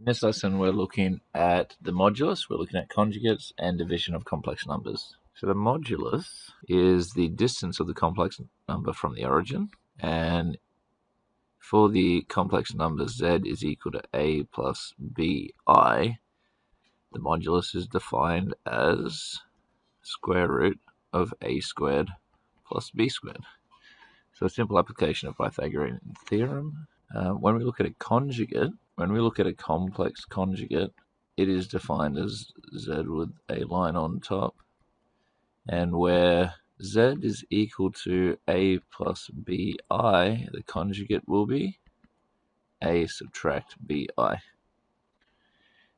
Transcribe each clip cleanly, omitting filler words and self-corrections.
In this lesson, we're looking at the modulus, we're looking at conjugates and division of complex numbers. So the modulus is the distance of the complex number from the origin, and for the complex number z is equal to a plus bi, the modulus is defined as square root of a squared plus b squared. So a simple application of Pythagorean theorem. When we look at a conjugate, when we look at a complex conjugate, it is defined as z with a line on top, and where z is equal to a plus bi, the conjugate will be a subtract bi.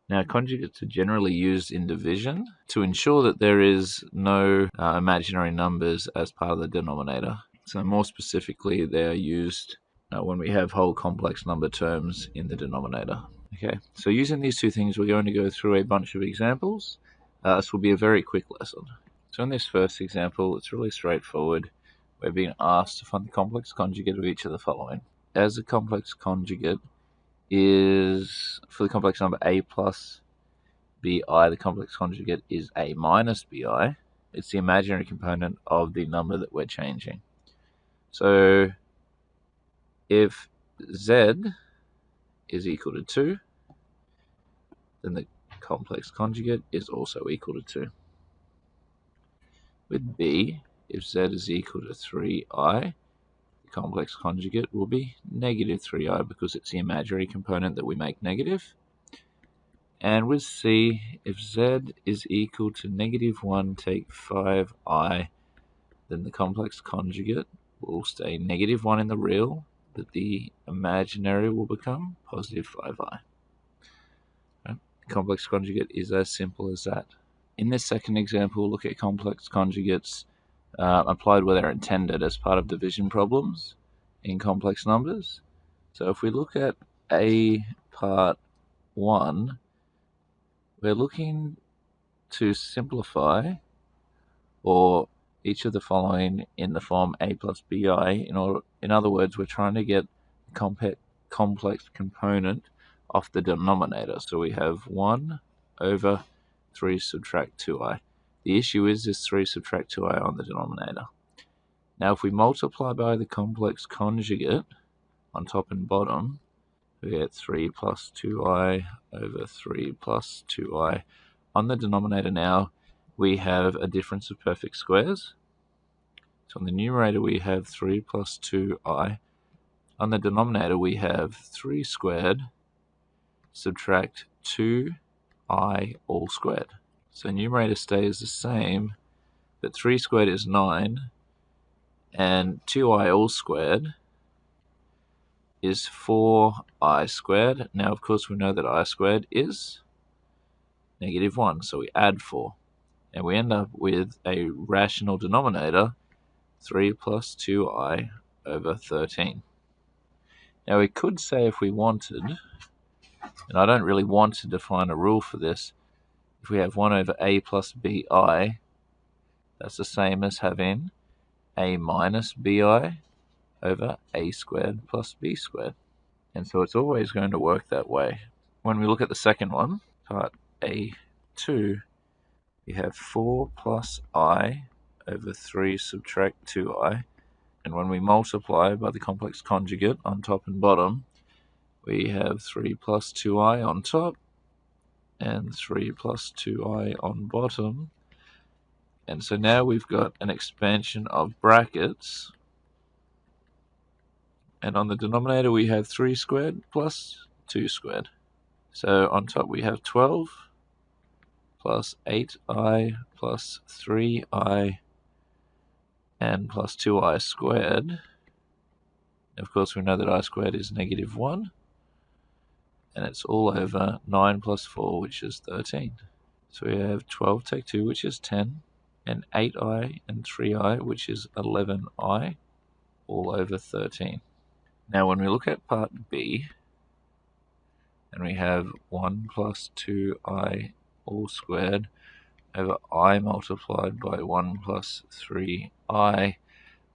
Now, conjugates are generally used in division to ensure that there is no imaginary numbers as part of the denominator. So more specifically, they are used when we have whole complex number terms in the denominator. Okay, so using these two things, we're going to go through a bunch of examples. This will be a very quick lesson. So in this first example, it's really straightforward. We're being asked to find the complex conjugate of each of the following. As the complex conjugate is, for the complex number a plus bi, the complex conjugate is a minus bi. It's the imaginary component of the number that we're changing. So if z is equal to 2, then the complex conjugate is also equal to 2. With b, if z is equal to 3i, the complex conjugate will be negative 3i because it's the imaginary component that we make negative. And with c, if z is equal to negative 1 take 5i, then the complex conjugate will stay negative 1 in the real, but the imaginary will become positive 5i. Right? The complex conjugate is as simple as that. In this second example, we'll look at complex conjugates applied where they're intended as part of division problems in complex numbers. So if we look at A part 1, we're looking to simplify or each of the following in the form a plus bi. In other words, we're trying to get the complex component off the denominator. So we have 1 over 3 subtract 2i. The issue is this 3 subtract 2i on the denominator. Now if we multiply by the complex conjugate on top and bottom, we get 3 plus 2i over 3 plus 2i. On the denominator now, we have a difference of perfect squares. So on the numerator we have 3 plus 2i. On the denominator we have 3 squared subtract 2i all squared. So numerator stays the same, but 3 squared is 9, and 2i all squared is 4i squared. Now, of course, we know that I squared is negative 1, so we add 4. And we end up with a rational denominator, 3 plus 2i over 13. Now, we could say if we wanted, and I don't really want to define a rule for this, if we have 1 over a plus bi, that's the same as having a minus bi over a squared plus b squared. And so it's always going to work that way. When we look at the second one, part A2, we have 4 plus I over 3 subtract 2i. And when we multiply by the complex conjugate on top and bottom, we have 3 plus 2i on top and 3 plus 2i on bottom. And so now we've got an expansion of brackets. And on the denominator we have 3 squared plus 2 squared. So on top we have 12 plus 8i plus 3i and plus 2i squared. Of course we know that I squared is negative 1. And it's all over 9 plus 4, which is 13. So we have 12 take 2, which is 10, and 8i and 3i, which is 11i, all over 13. Now when we look at part B, and we have 1 plus 2i all squared over I multiplied by 1 plus 3i,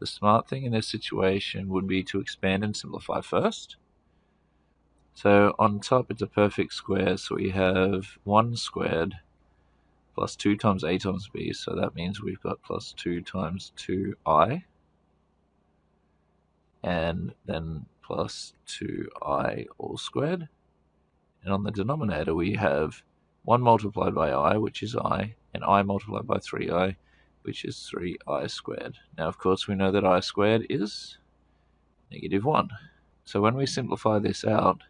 the smart thing in this situation would be to expand and simplify first. So on top it's a perfect square, so we have 1 squared plus 2 times a times b, so that means we've got plus 2 times 2i, and then plus 2i all squared. And on the denominator we have 1 multiplied by I, which is I, and I multiplied by 3i, which is 3i squared. Now of course we know that I squared is -1. So when we simplify this out,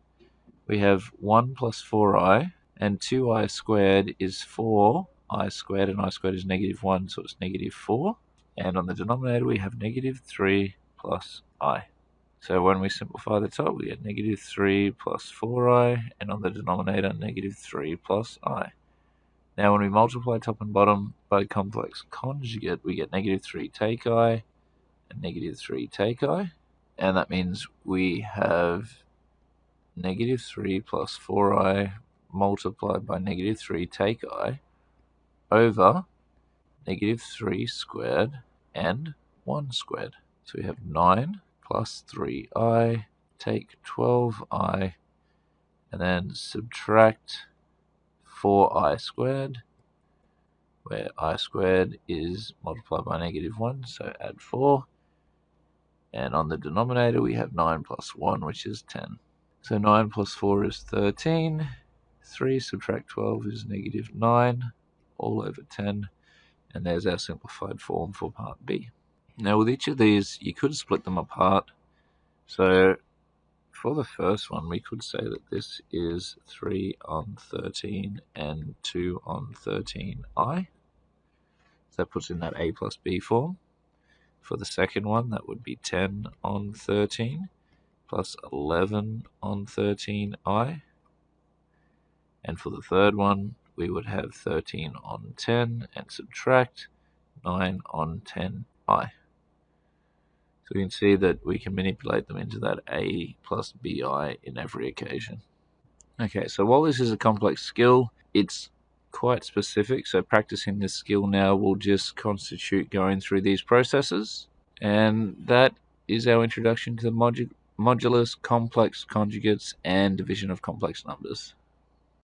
we have 1 plus 4i, and 2i squared is 4i squared, and I squared is -1, so it's -4. And on the denominator we have -3 plus I. So when we simplify the top, we get -3 plus 4i, and on the denominator, -3 plus I. Now when we multiply top and bottom by complex conjugate, we get -3 take I, and -3 take I. And that means we have -3 plus 4i multiplied by -3 take I over -3 squared and 1 squared. So we have 9 plus 3i, take 12i, and then subtract 4i squared, where I squared is multiplied by -1, so add 4. And on the denominator we have 9 plus 1, which is 10. So 9 plus 4 is 13. 3 subtract 12 is -9, all over 10. And there's our simplified form for part B. Now with each of these, you could split them apart. So for the first one, we could say that this is 3 on 13 and 2 on 13i. So that puts in that a plus b form. For the second one, that would be 10 on 13 plus 11 on 13i. And for the third one, we would have 13 on 10 and subtract 9 on 10i. So we can see that we can manipulate them into that a plus bi in every occasion. Okay, so while this is a complex skill, it's quite specific, so practicing this skill now will just constitute going through these processes. And that is our introduction to the modulus, complex conjugates, and division of complex numbers.